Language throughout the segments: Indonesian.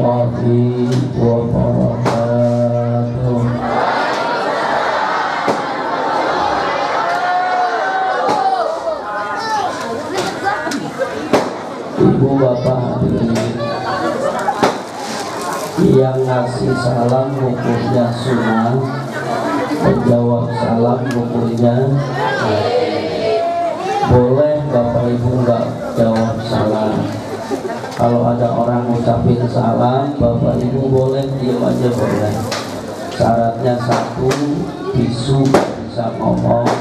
warahmatullahi wabarakatuh. Ibu bapak hadirin yang ngasih salam hukumnya sunnah, menjawab salam hukumnya boleh. Bapak ibu nggak jawab salam. Kalau ada orang ngucapin salam, bapak ibu boleh diam aja, boleh. Syaratnya satu, bisu bisa ngomong.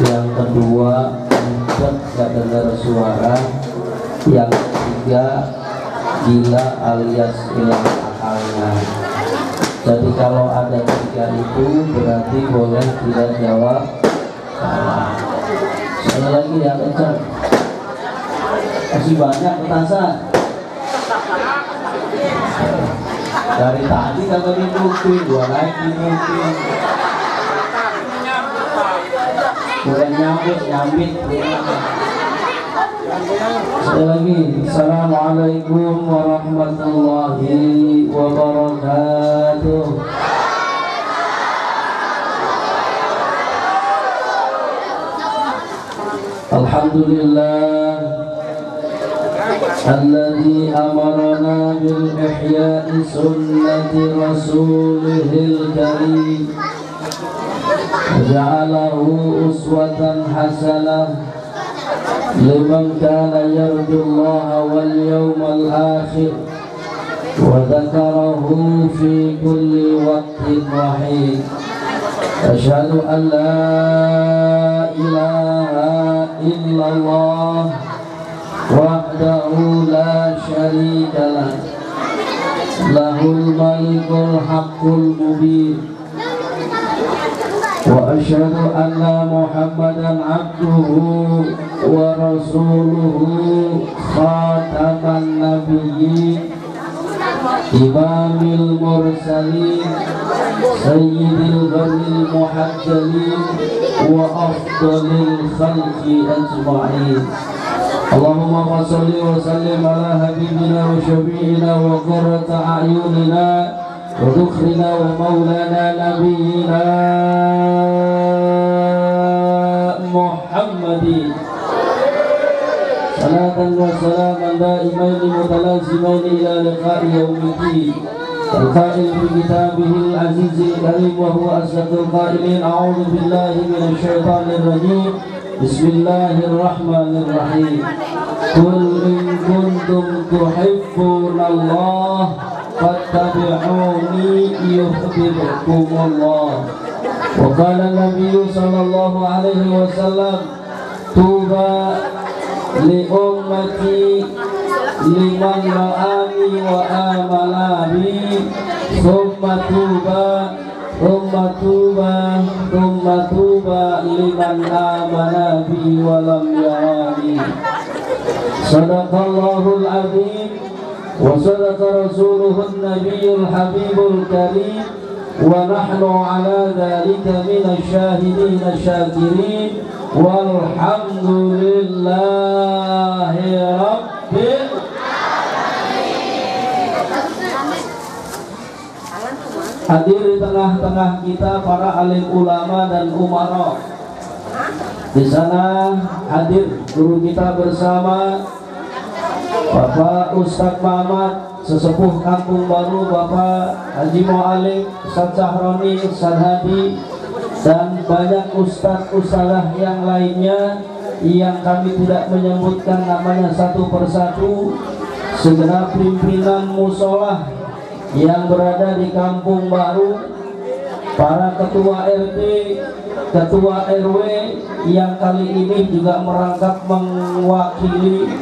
Yang kedua, mudah nggak dengar suara. Yang ketiga, gila alias hilang akalnya. Jadi kalau ada tiga itu berarti boleh tidak jawab salam. Sekali lagi ya, kencang. Masih banyak petasan. Dari tadi kagak dibutuhin, gua naik dibutuhin. Bukan nyambit. Sekali lagi, assalamualaikum warahmatullahi wabarakatuh. Alhamdulillah alladzi amarna bil ihya'i sunnati rasulihil karim ja'alahu uswatan hasanah liman kana yarjullaha wal yawmal akhir wa dzakarahu fi kulli waqtin wa hin. Asyhadu an la ilaha illallah wahdahu la syarika lah, lahul malikul haqqul mubin, wa asyhadu anna Muhammadan abduhu wa rasuluhu khataman nabiyyin imamil mursalin sayyidil gharil muhajjalin wa afdalil khalqi ajma'in. Allahumma salli wa sallim ala habibina wa syafi'ina wa qurrata a'yunina wa dukhrina wa maulana nabiyyina Muhammadin salatan wa salaman daimaini mutalazimaini ila liqa'i yaumiddin. القائل في كتابه العزيز الكريم وهو أصدق القائلين أعوذ بالله من الشيطان الرجيم بسم الله الرحمن الرحيم قل إن كنتم تحبون الله فاتبعوني يحببكم الله. وقال النبي صلى الله عليه وسلم طوبى لأمتي liman ra'ani wa amala bi thumma tuba liman amana bi wa lam yarani. Sadaqallahul azim wa sadaqa rasuluhun nabiyyul habibul karim wa nahnu ala dhalika minasy syahidin syakirin walhamdulillahi rabbil. Hadir di tengah-tengah kita para alim ulama dan umara. Di sana hadir guru kita bersama Bapak Ustadz Muhammad, sesepuh Kampung Baru, Bapak Haji Mu'alim, Ustadz Sahroni, Ustadz Hadi, dan banyak ustadz-ustadzah yang lainnya yang kami tidak menyebutkan namanya satu persatu. Segenap pimpinan musolah yang berada di Kampung Baru, para ketua RT, ketua RW yang kali ini juga merangkap mewakili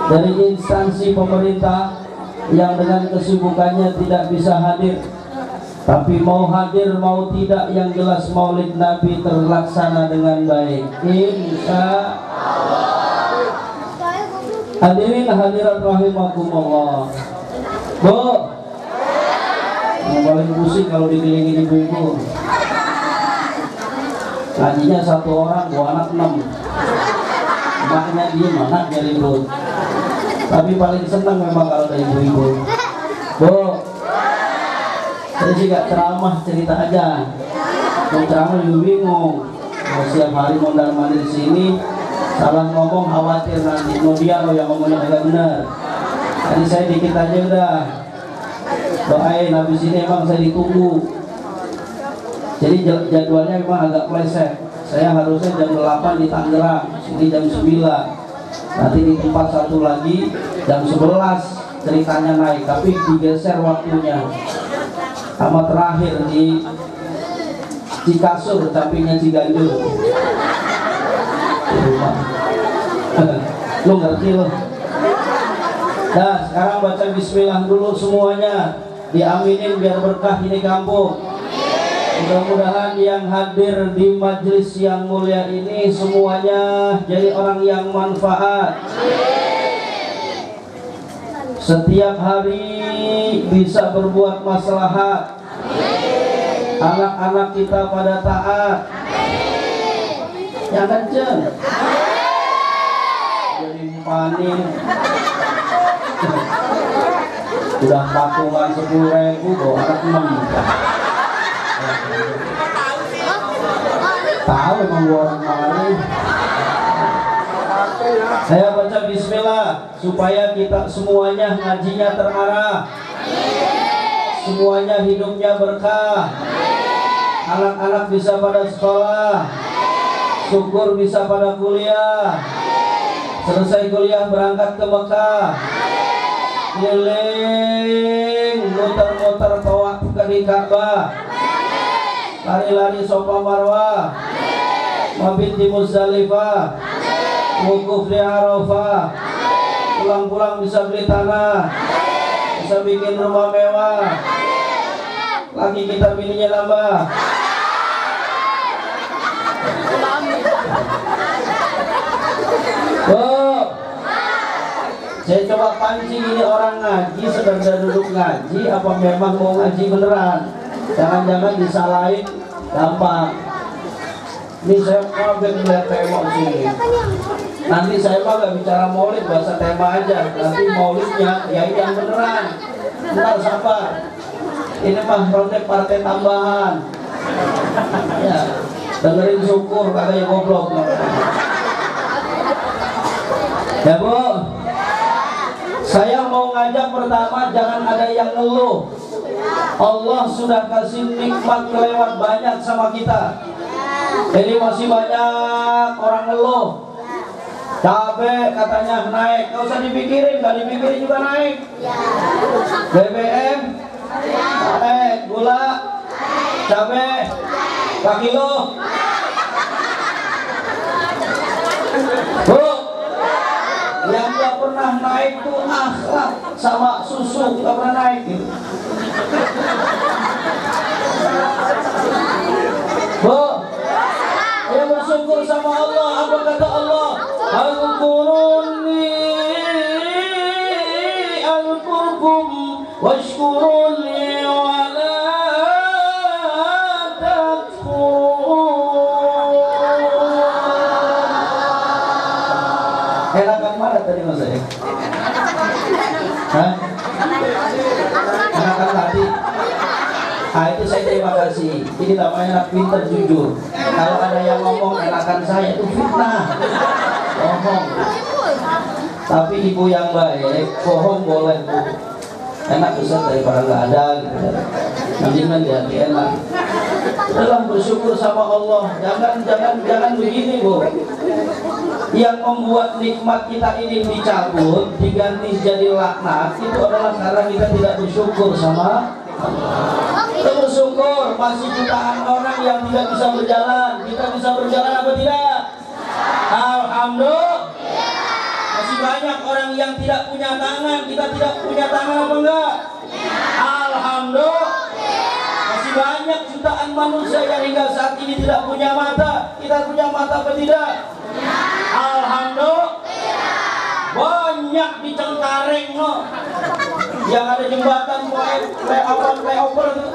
dari instansi pemerintah yang dengan kesibukannya tidak bisa hadir, tapi mau hadir mau tidak yang jelas Maulid Nabi terlaksana dengan baik, insya Allah. Hadirin hadirat rahimakumullah. Bu, yang paling pusing kalau dikelilingi ibu-ibu. Ngajinya satu orang, dua anak 6. Maknya diem, anaknya ribut. Tapi paling senang memang kalau ada ibu-ibu. Bu, saya juga ceramah cerita aja. Mau ceramah juga bingung. Mau setiap hari mondar mandir di sini, salah ngomong khawatir nanti mau dia lo yang ngomongnya agak benar. Tadi saya dikit aja udah. Doain habis ini emang saya ditunggu. Jadi jadwalnya memang agak meleset. Saya harusnya jam 8 di Tangerang, sini jam 9. Nanti di tempat satu lagi jam 11 ceritanya naik, tapi digeser waktunya. Sama terakhir di Cikasur, sampingnya Ciganjur. Di rumah. Lu ngerti lo? Nah, sekarang baca bismillah dulu semuanya. Diaminin biar berkah ini kampung. Mudah-mudahan yang hadir di majelis yang mulia ini semuanya jadi orang yang manfaat. Setiap hari bisa berbuat maslahat. Anak-anak kita pada taat. Yang kenceng. Jadi panik. Udah patungan 10.000 bawa anak 6. Tahu emang gua orang kemarin. Saya baca bismillah supaya kita semuanya ngajinya terarah, semuanya hidupnya berkah, anak-anak bisa pada sekolah, syukur bisa pada kuliah, selesai kuliah berangkat ke Mekah, keliling muter-muter tawaf ke Ka'bah, lari-lari Safa Marwah, mabit di Muzdalifah, wukuf di Arafah, pulang-pulang bisa beli tanah, bisa bikin rumah mewah, lagi kita bininya nambah. Oh, saya coba pancing ini orang ngaji sedang duduk ngaji, apa memang mau ngaji beneran? Jangan-jangan disalahin gampang. Ini saya kaget melihat tema sini. Nanti saya mah gak bicara maulid, bahasa tema aja. Nanti maulidnya ya yang beneran. Bentar sabar. Ini mah ronde partai tambahan. Ya, dengerin syukur katanya goblok. Ya Bu, saya mau ngajak pertama jangan ada yang ngeluh. Allah sudah kasih nikmat kelewat banyak sama kita. Jadi masih banyak orang ngeluh. Cabai katanya naik, gak usah dipikirin, gak dipikirin juga naik. BBM naik, gula, cabai, per kilo. Bu, yang gak pernah naik tuh akhlak sama susu gak pernah naik gitu. Bu, ya bersyukur sama Allah. Apa kata Allah? Al-Qur'ani al-Qur'kum washkuruni wa la takfurun. Enakan mana tadi Mas saya? Hah? Enakan tadi? Nah itu saya terima kasih. Ini namanya anak pintar jujur. Kalau ada yang ngomong enakan saya itu fitnah, bohong. Tapi ibu yang baik, bohong boleh Bu. Enak bisa daripada nggak ada gitu. Mendingan jadi enak. Dalam bersyukur sama Allah. Jangan begini Bu. Yang membuat nikmat kita ini dicabut, diganti jadi laknat, itu adalah karena kita tidak bersyukur sama kita bersyukur masih jutaan orang yang tidak bisa berjalan. Kita bisa berjalan apa tidak? Alhamdulillah. Masih banyak orang yang tidak punya tangan. Kita tidak punya tangan apa enggak? Alhamdulillah. Masih banyak jutaan manusia yang hingga saat ini tidak punya mata. Kita punya mata apa tidak? Alhamdulillah. Banyak di Cengkareng no. Yang ada jembatan flyover itu,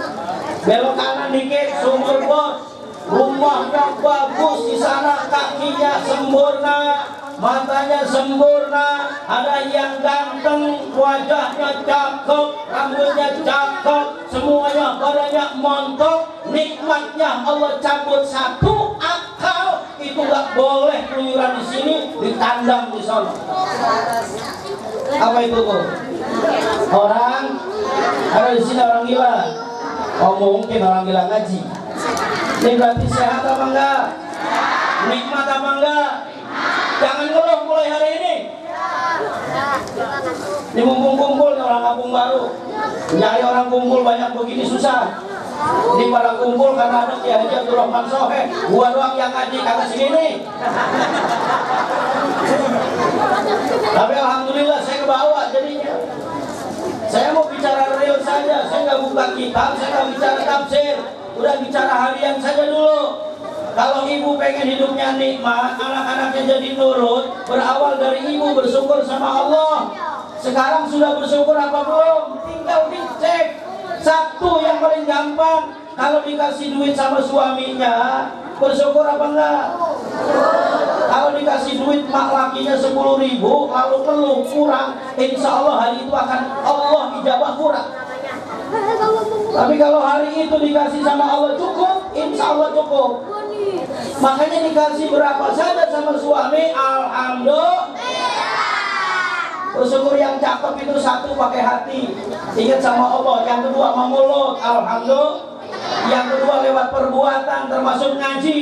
belok kanan dikit sumur bor, rumahnya bagus di sana, kakinya sempurna, matanya sempurna, ada yang ganteng, wajahnya cakep, rambutnya cakep, semuanya badannya montok. Nikmatnya Allah cabut satu, akal itu nggak boleh keluyuran di sini, ditandang di sana. Apa itu tuh? Orang ada di sini orang gila. Oh mungkin orang gila ngaji. Ini berarti sehat apa enggak? Nikmat apa enggak? Jangan ngeluh mulai hari ini. Ini mumpung kumpul orang kampung baru. Nyari orang kumpul banyak begini susah. Ini pada kumpul karena ada Kiai Haji Abdul Rahman Sohe. Gua doang yang ngaji kagak segini. Tapi alhamdulillah saya kebawa jadinya. Saya mau bicara real saja. Saya nggak buka kitab, saya nggak bicara tafsir. Udah bicara harian saja dulu. Kalau ibu pengen hidupnya nikmat, anak-anaknya jadi nurut, berawal dari ibu bersyukur sama Allah. Sekarang sudah bersyukur apa belum? Tinggal dicek. Satu yang paling gampang, kalau dikasih duit sama suaminya, bersyukur apa enggak? Kalau dikasih duit mak lakinya 10.000, lalu keluh kurang, insya Allah hari itu akan Allah ijabah kurang. Tapi kalau hari itu dikasih sama Allah cukup, insya Allah cukup. Makanya dikasih berapa saja sama suami, alhamdulillah. Bersyukur yang cakep itu satu pakai hati, ingat sama Allah. Yang kedua sama mulut, alhamdulillah. Yang kedua lewat perbuatan termasuk ngaji.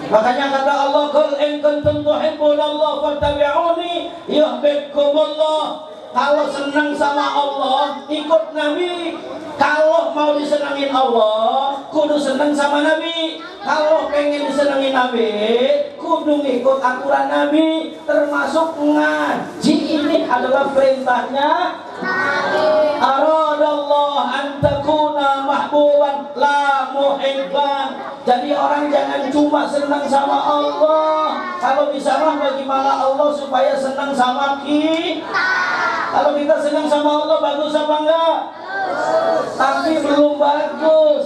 Makanya kata Allah, qul in kuntum tuhibbunallah fattabi'uni yuhibbukumullah. Kalau senang sama Allah, ikut Nabi. Kalau mau disenangin Allah, kudu senang sama Nabi. Kalau pengen disenangin Nabi, kudu ngikut aturan Nabi. Termasuk ngaji ini adalah perintahnya Nabi. Aradallah an takuna mahbuban la muhibban. Jadi orang jangan cuma senang sama Allah. Kalau bisa mah bagaimana Allah supaya senang sama kita. Kalau kita senang sama Allah bagus apa enggak? Tapi belum bagus.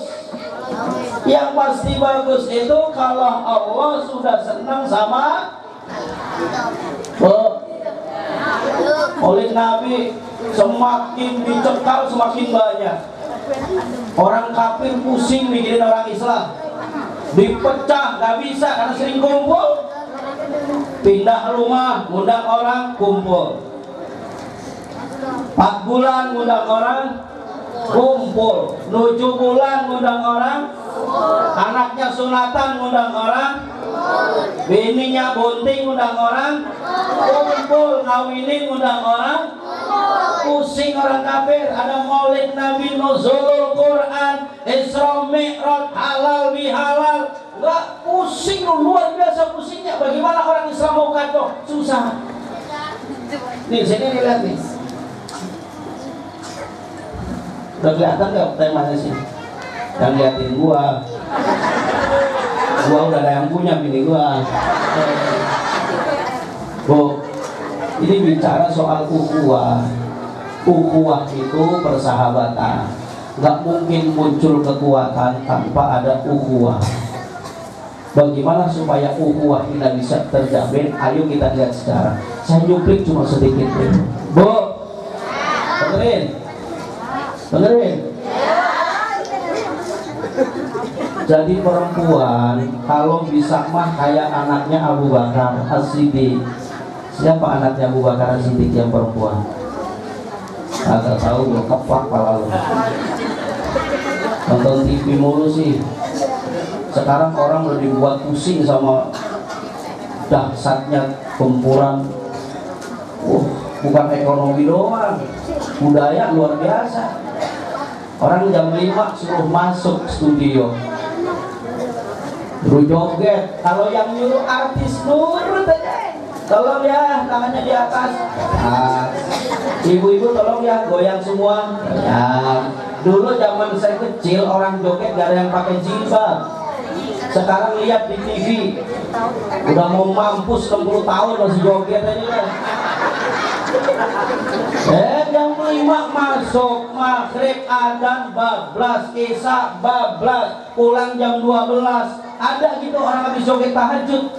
Yang pasti bagus itu kalau Allah sudah senang sama oleh Nabi. Semakin dicekal semakin banyak. Orang kafir pusing mikirin orang Islam. Dipecah gak bisa karena sering kumpul. Pindah rumah, undang orang, kumpul. 4 bulan ngundang orang, kumpul. 7 bulan ngundang orang, anaknya sunatan ngundang orang, bininya bunting ngundang orang, kumpul. Ngawinin ngundang orang, pusing orang kafir. Ada maulid Nabi, nuzulul Quran, Isra Mi'raj, halal bihalal. Enggak pusing, luar biasa pusingnya. Bagaimana orang Islam mau kacau? Susah. Nih sini lihat nih. Udah kelihatan gak temanya sih? Yang liatin gua udah ada yang punya bini gua. Bu, ini bicara soal ukhuwah. Ukhuwah itu persahabatan. Gak mungkin muncul kekuatan tanpa ada ukhuwah. Bagaimana supaya ukhuwah kita bisa terjamin? Ayo kita lihat sekarang. Saya nyuplik cuma sedikit. Bu, dengerin. Jadi perempuan kalau bisa mah kayak anaknya Abu Bakar As-Siddiq. Siapa anaknya Abu Bakar As-Siddiq yang perempuan? Agak tahu, gue kepak pala lu. Nonton TV mulu sih. Sekarang orang udah dibuat pusing sama dahsyatnya gempuran. Bukan ekonomi doang, budaya luar biasa. Orang jam 5 suruh masuk studio, suruh joget. Kalau yang nyuruh artis nurut aja. Tolong ya, tangannya di atas. Ibu-ibu tolong ya, goyang semua. Ya. Dulu zaman saya kecil orang joget gak ada yang pakai jilbab. Sekarang lihat di TV, udah mau mampus 60 tahun masih joget aja. Jam 5 masuk, maghrib adzan bablas, isya bablas, pulang jam 12. Ada gitu orang habis joget tahajud.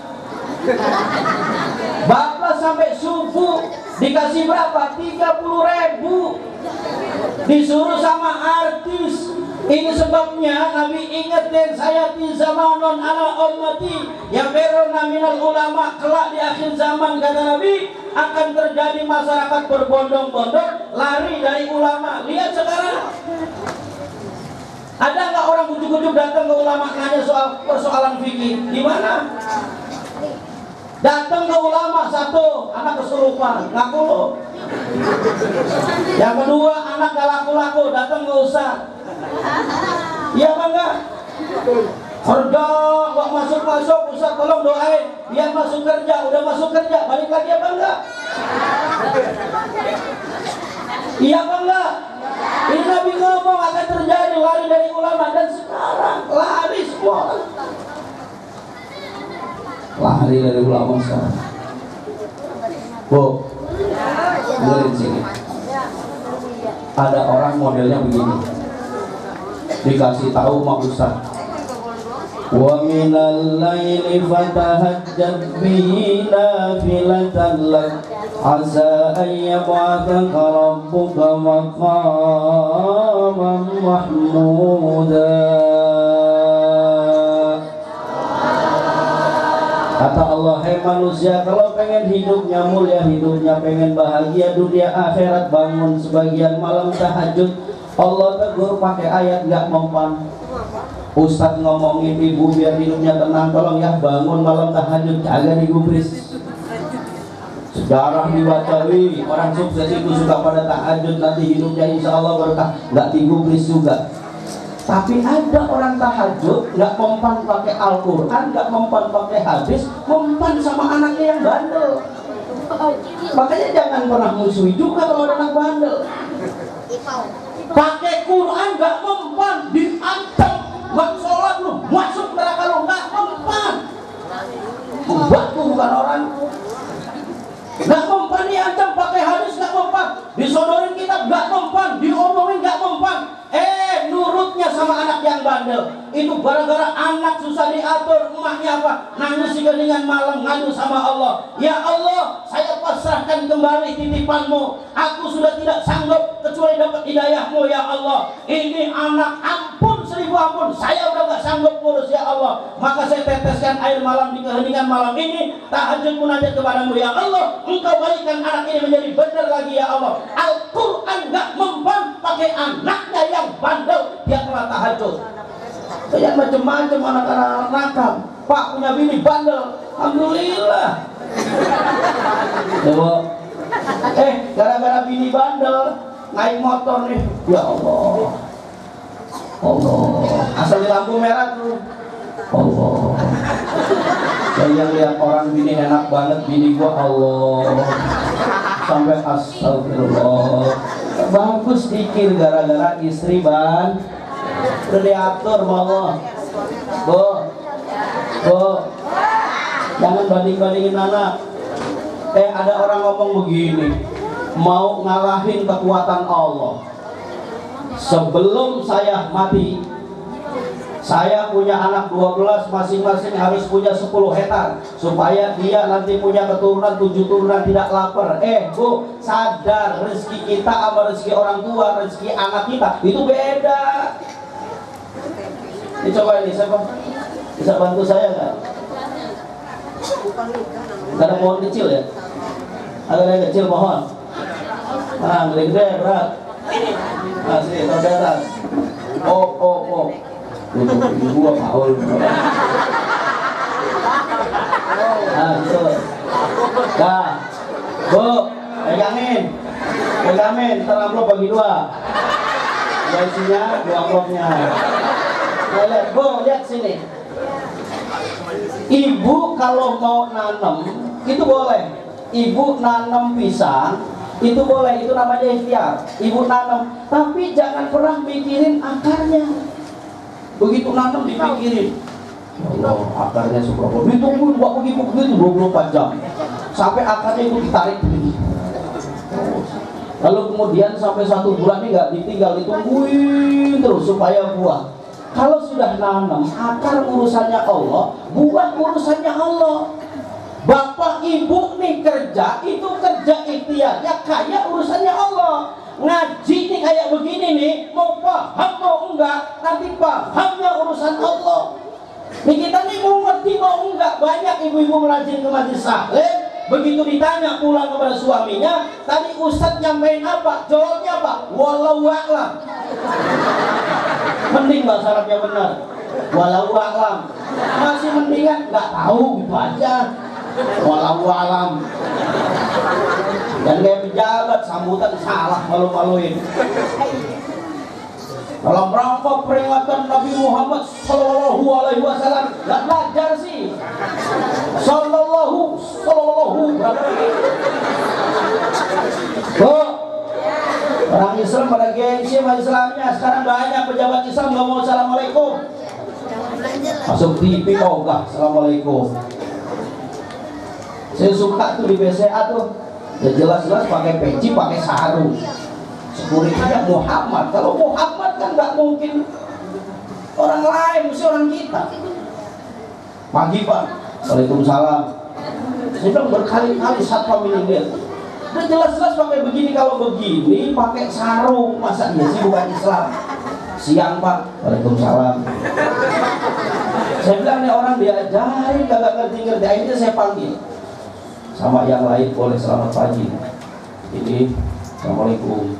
Bapak sampai subuh dikasih berapa? 30.000. Disuruh sama artis. Ini sebabnya Nabi ingetin, saya di zamanon ala ummati yang berona minal ulama, kelak di akhir zaman kata Nabi akan terjadi masyarakat berbondong-bondong lari dari ulama. Lihat sekarang, ada nggak orang ujuk-ujuk datang ke ulama nanya soal persoalan fikih? Di mana? Datang ke ulama, satu anak kesurupan, ngaku lo. Yang kedua anak gak laku-laku, datang ke ustaz. Iya apa enggak? Kerja, nggak masuk-masuk, ustaz tolong doain biar masuk kerja. Udah masuk kerja, balik lagi apa enggak? Iya apa enggak? Ini Nabi ngomong akan terjadi lari dari ulama, dan sekarang lari semua. Lari dari ulama sekarang. Bu, dengerin sini. Ada orang modelnya begini, dikasih tahu sama ustaz, wa minal laili fatahajjad bihi nafilatan lak asa an yab'athaka rabbuka maqaman mahmuda. Kata Allah, hai manusia, kalau pengen hidupnya mulia, hidupnya pengen bahagia dunia akhirat, bangun sebagian malam tahajud. Allah tegur pakai ayat gak mempan. Ustadz ngomongin ibu biar hidupnya tenang, tolong ya bangun malam tahajud, jaga digubris. Sejarah dibaca, orang sukses itu suka pada tahajud, nanti hidupnya insya Allah berkah, gak digubris juga. Tapi ada orang tahajud nggak mempan pakai Al-Quran, nggak mempan pakai hadis, mempan sama anaknya yang bandel. Makanya jangan pernah musuhi juga kalau ada anak bandel. Pakai Quran nggak mempan, diancam, nggak sholat lu, masuk neraka lu, nggak mempan. Batu bukan orang. Nggak mempan, diancam, pakai hadis nggak mempan, disodorin kitab nggak mempan, diomongin nggak mempan. Nurutnya sama anak yang bandel. Itu gara-gara anak susah diatur, emaknya apa? Nangis dengan malam, ngadu sama Allah. Ya Allah, saya pasrahkan kembali titipanmu. Aku sudah tidak sanggup kecuali dapat hidayahmu ya Allah. Ini anak, ampun 1000 ampun, saya udah gak sanggup ngurus ya Allah. Maka saya teteskan air malam di keheningan malam ini, tahajud munajat kepadamu ya Allah. Engkau balikan anak ini menjadi benar lagi ya Allah. Al-Quran gak mempan, pakai anaknya yang bandel, dia telah tahajud. Kayak macam-macam anak-anak nakal. Pak punya bini bandel, alhamdulillah. Coba, gara-gara bini bandel naik motor nih, ya Allah, Allah, asal di lampu merah tuh, Allah. Saya lihat orang bini enak banget, bini gua Allah, sampai astagfirullah. Bagus dikir gara-gara istri ban udah diatur Allah. Bu, jangan banding-bandingin anak. Ada orang ngomong begini, mau ngalahin kekuatan Allah. Sebelum saya mati, saya punya anak 12, masing-masing harus punya 10 hektar supaya dia nanti punya keturunan 7 turunan tidak lapar. Bu, sadar rezeki kita sama rezeki orang tua, rezeki anak kita itu beda. Ini coba ini, siapa bisa bantu saya nggak? Ada pohon kecil ya? Ada yang kecil pohon? Nah, gede-gede berat. Nah, sini, tahu. Oh. Itu gua Paul. Nah, gitu. Dah. Bu, pegangin. Ntar amplop bagi 2. Isinya 2 amplopnya. Nah, lihat, Bu, lihat sini. Ibu kalau mau nanam itu boleh. Ibu nanam pisang itu boleh, itu namanya ikhtiar. Ibu nanam, tapi jangan pernah mikirin akarnya. Begitu nanam dipikirin, Allah, akarnya seberapa? Ditungguin buat begitu 24 jam sampai akarnya itu ditarik begini. Lalu kemudian sampai 1 bulan ini nggak ditinggal, ditungguin terus supaya buah. Kalau sudah nanam, akar urusannya Allah, buah urusannya Allah. Bapak ibu nih kerja, itu kerja ikhtiarnya kayak urusannya Allah. Ngaji nih kayak begini nih, mau paham mau enggak, nanti pahamnya urusan Allah. Nih kita nih mau ngerti mau enggak. Banyak ibu-ibu merajin ke majlis taklim, begitu ditanya pulang kepada suaminya, tadi ustadz nyampein apa? Jawabnya apa? Wallahu a'lam. Mending bahasa Arabnya benar, wallahu a'lam. Masih mendingan nggak tahu gitu aja, wallahu a'lam. Dan kayak pejabat sambutan salah, malu-maluin. Dalam rangka peringatan Nabi Muhammad Sallallahu Alaihi Wasallam, nggak belajar sih. Sallallahu orang Islam pada gengsi sama Islamnya. Sekarang banyak pejabat Islam nggak mau assalamualaikum. Masuk TV kok enggak assalamualaikum. Saya suka tuh di BCA tuh, ya jelas-jelas pakai peci, pakai sarung. Sekuritinya Muhammad. Kalau Muhammad kan nggak mungkin orang lain, mesti orang kita. Pagi Pak, waalaikumsalam. Saya bilang berkali-kali satpam ini lihat. Udah jelas-jelas pakai begini, kalau begini pakai sarung, masa iya sih bukan Islam? Siang Pak, waalaikumsalam. Saya bilang nih orang diajarin kagak ngerti-ngerti, akhirnya saya panggil sama yang lain, boleh selamat pagi. Ini assalamualaikum.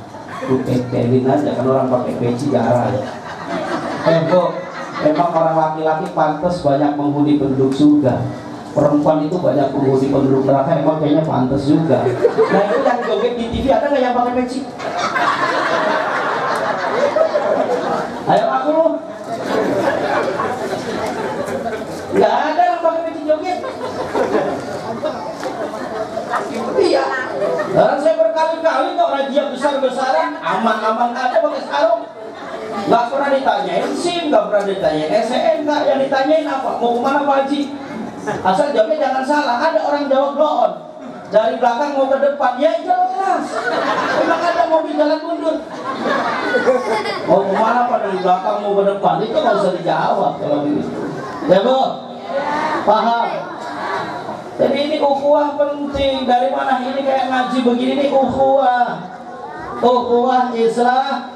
Lu kekelin aja kan orang pakai peci jarang. Bu, memang orang laki-laki pantas banyak menghuni penduduk surga. Perempuan itu banyak menghuni penduduk neraka, emang kayaknya pantas juga. Nah itu yang joget di TV ada nggak yang pakai peci? Ayo aku lu. Nggak ada yang pakai peci joget. Iya. Dan saya berkali-kali kok razia besar-besaran, aman-aman aja pakai sarung. Nggak pernah ditanyain SIM, nggak pernah ditanyain SNK, yang ditanyain apa? Mau kemana Pak Haji? Asal jawabnya jangan salah. Ada orang jawab doon, dari belakang mau ke depan, ya jelas. Memang ada mobil jalan mundur. Mau kemana Pak? Dari belakang mau ke depan, itu nggak usah dijawab kalau begitu. Ya Bu? Paham? Jadi ini ukhuwah penting. Dari mana ini kayak ngaji begini nih ukhuwah. Ukhuwah Islam.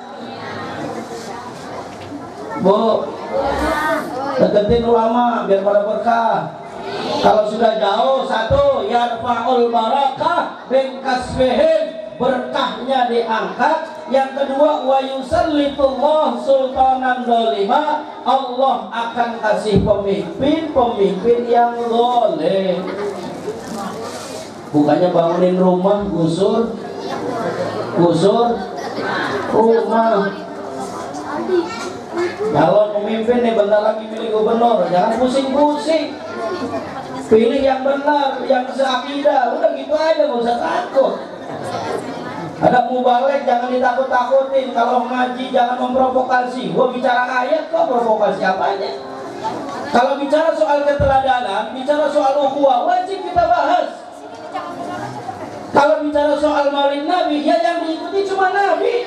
Bu, deketin ulama biar pada berkah. Kalau sudah jauh, satu yarfa'ul barakah bin kasbihim, berkahnya diangkat. Yang kedua wa yusallitullah sultanan dolima, Allah akan kasih pemimpin yang zalim. Bukannya bangunin rumah gusur rumah. Kalau pemimpin nih bentar lagi milih gubernur, jangan pusing-pusing. Pilih yang benar, yang seakidah. Udah gitu aja, gak usah takut. Ada mubalek jangan ditakut-takutin. Kalau ngaji jangan memprovokasi. Gua bicara ayat kok provokasi apanya? Kalau bicara soal keteladanan, bicara soal ukhuwah, wajib kita bahas. Kalau bicara soal maulid Nabi, ya yang diikuti cuma Nabi.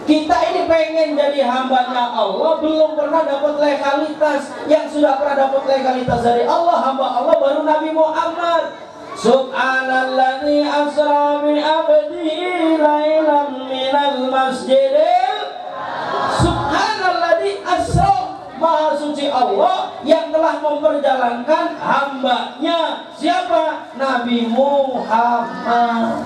Kita ini pengen jadi hambanya Allah, belum pernah dapat legalitas. Yang sudah pernah dapat legalitas dari Allah, hamba Allah baru Nabi Muhammad. Subhanalladzi asra bi abdihi lailan minal masjidil. Subhanalladzi asra, Maha suci Allah yang telah memperjalankan hambanya. Siapa? Nabi Muhammad.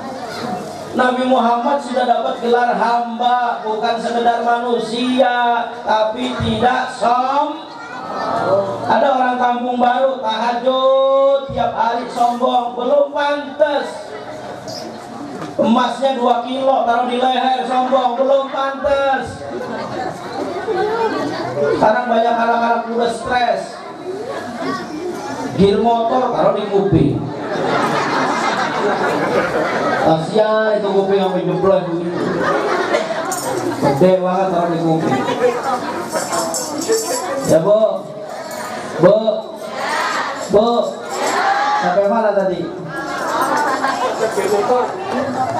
Nabi Muhammad sudah dapat gelar hamba, bukan sekedar manusia, tapi tidak Ada orang kampung baru tahajud tiap hari sombong, belum pantas. Emasnya 2 kilo taruh di leher, sombong, belum pantas. Sekarang banyak anak-anak muda stres, gear motor taruh di kuping. Kasihan itu kuping sampai jeblos begitu. Gede banget taruh di kuping. Ya Bu, sampai mana tadi?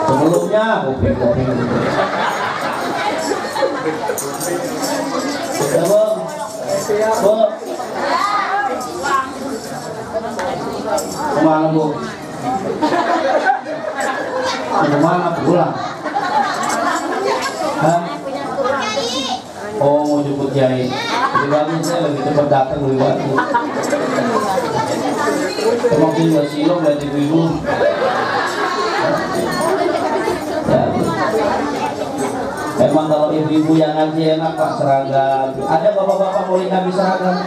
Sebelumnya kuping. Ya Bu. Kemana Bu? Kemana pulang? Hah? Oh mau jemput Kiai. Lebih bagus saya lebih cepat datang lebih bagus. Emang kita silong dari ibu. Ya. Emang kalau ibu-ibu yang ngaji enak Pak seragam. Ada bapak-bapak boleh ngaji seragam.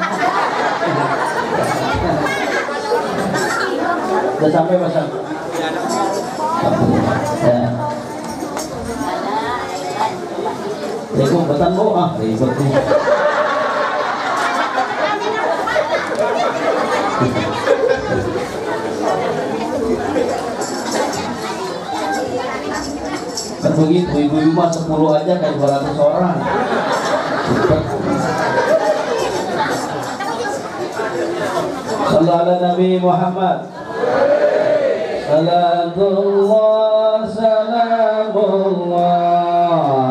Udah sampai pasang. Ya. Ribut betan Bu, ribut nih. Kan begitu, ibu-ibu mah 10 aja kayak 200 orang. Sallallahu ala Nabi Muhammad. Salatullah salamullah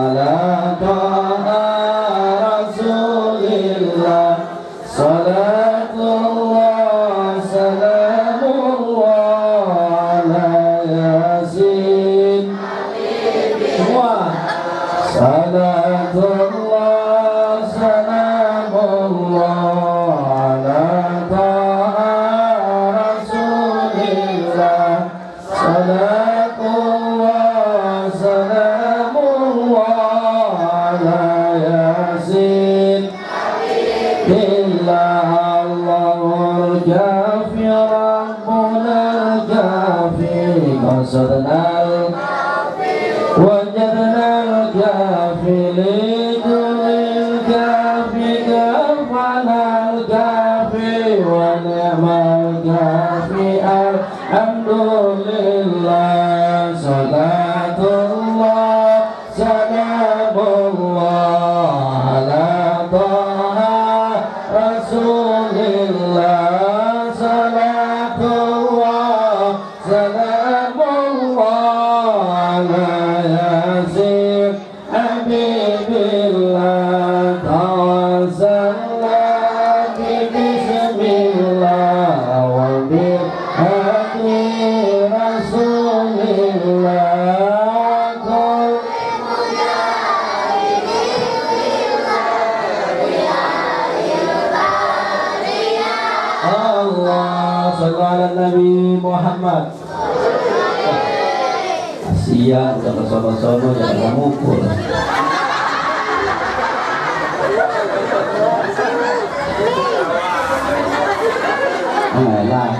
ala ta'a Rasulillah. Salatullah salamullah ala Yasin. Semua. Salatullah salamullah ala ta'a Rasulillah. Salatullah salamullah ala Yasin. Illa Allahul Kafi Rabbunal Kafi qasadnal wajadnal Kafi lidunil Kafi kafanal Kafi wa ni'mal Kafi alhamdulillah. Salatullah salamullah ala ta'a Rasulillah. Salatullah salamullah ala Yasin Habibillah. Tawassalna bismillah wa bil hadi Rasulillah. Allah sallallahu ala Nabi Muhammad. Siang udah kesono-sono jangan mukul. Elah.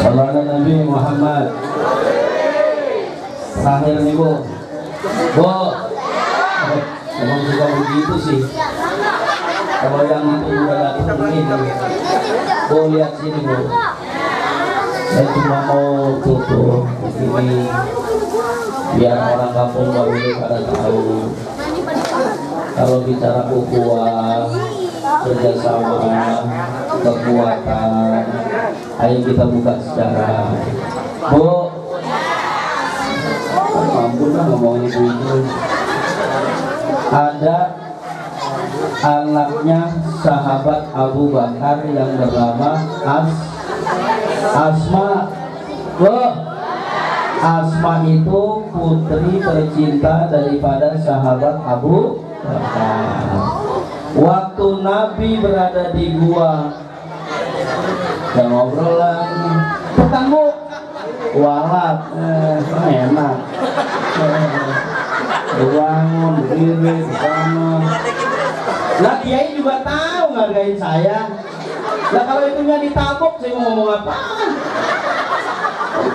Sallallahu ala Nabi Muhammad. Terakhir nih Bu. Bu. Emang suka begitu sih. Kalau yang itu udah datang begini, Bu lihat sini Bu. Saya cuma mau tutup begini biar orang kampung baru pada tahu kalau bicara ukhuwah, kerjasama, kekuatan. Ayo kita buka secara Bu. Ampun lah ngomongin itu. Ada anaknya sahabat Abu Bakar yang bernama Asma. Asma itu putri tercinta daripada sahabat Abu Bakar. Waktu Nabi berada di gua dan ngobrol lagi, ketemu walat, enak. Bangun, berdiri, bersama. Lah Kiai juga tahu ngargain saya. Lah kalau itunya ditabok saya mau ngomong apa?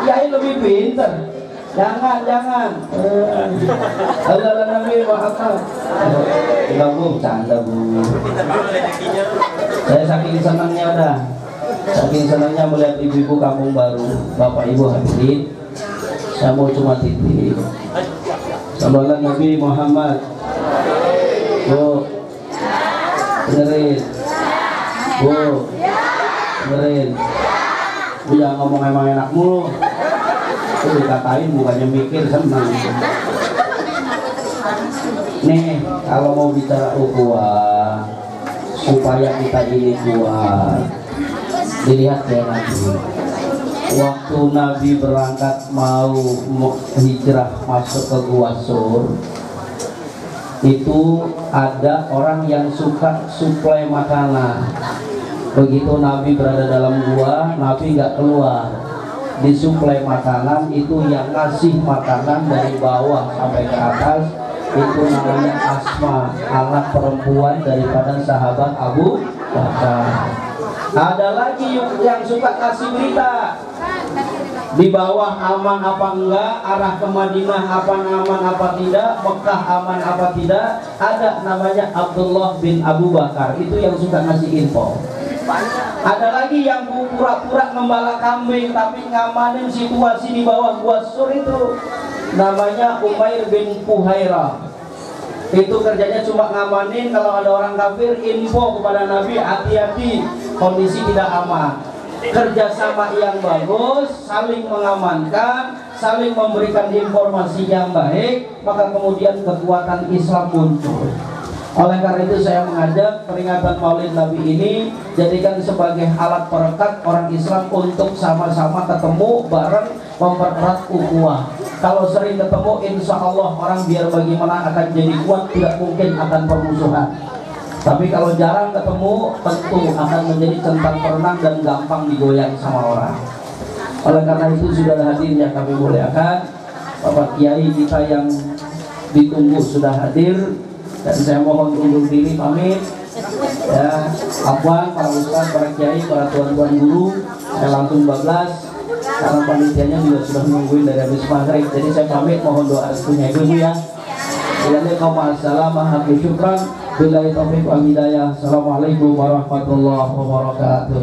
Kiai lebih pinter. Jangan. Allah Nabi Muhammad. Enggak Bu, canda Bu. Saya saking senangnya udah. Saking senangnya melihat ibu-ibu kampung baru, bapak ibu hadirin. Saya mau cuma titip. Sallallahu Nabi Muhammad. Bu, dengerin. Bu, dengerin. Bu jangan ngomong emang enak mulu. Itu dikatain bukannya mikir, senang. Nih, kalau mau bicara ukhuwah, supaya kita ini kuat. Dilihat ya Nabi, waktu Nabi berangkat mau hijrah masuk ke Gua Sur, itu ada orang yang suka suplai makanan. Begitu Nabi berada dalam gua, Nabi nggak keluar, disuplai makanan. Itu yang ngasih makanan dari bawah sampai ke atas, itu namanya Asma, anak perempuan daripada sahabat Abu Bakar. Ada lagi yang suka kasih berita, di bawah aman apa enggak, arah ke Madinah apa aman apa tidak, Mekah aman apa tidak. Ada namanya Abdullah bin Abu Bakar, itu yang suka ngasih info. Ada lagi yang pura-pura ngembala kambing tapi ngamanin situasi di bawah Gua Sur, itu namanya Umair bin Fuhairah. Itu kerjanya cuma ngamanin kalau ada orang kafir, info kepada Nabi, hati-hati kondisi tidak aman. Kerjasama yang bagus, saling mengamankan, saling memberikan informasi yang baik, maka kemudian kekuatan Islam muncul. Oleh karena itu saya mengajak peringatan Maulid Nabi ini jadikan sebagai alat perekat orang Islam untuk sama-sama ketemu bareng, mempererat ukhuwah. Kalau sering ketemu, insya Allah orang biar bagaimana akan jadi kuat, tidak mungkin akan permusuhan. Tapi kalau jarang ketemu, tentu akan menjadi centang perenang dan gampang digoyang sama orang. Oleh karena itu sudah hadir yang kami muliakan, Bapak Kiai kita yang ditunggu sudah hadir, dan saya mohon undur diri pamit. Ya, Abang, para ustaz, para kiai, para tuan-tuan guru, saya langsung bablas karena panitianya juga sudah menungguin dari habis maghrib. Jadi saya pamit, mohon doa restunya ibu ya. Assalamualaikum warahmatullahi wabarakatuh.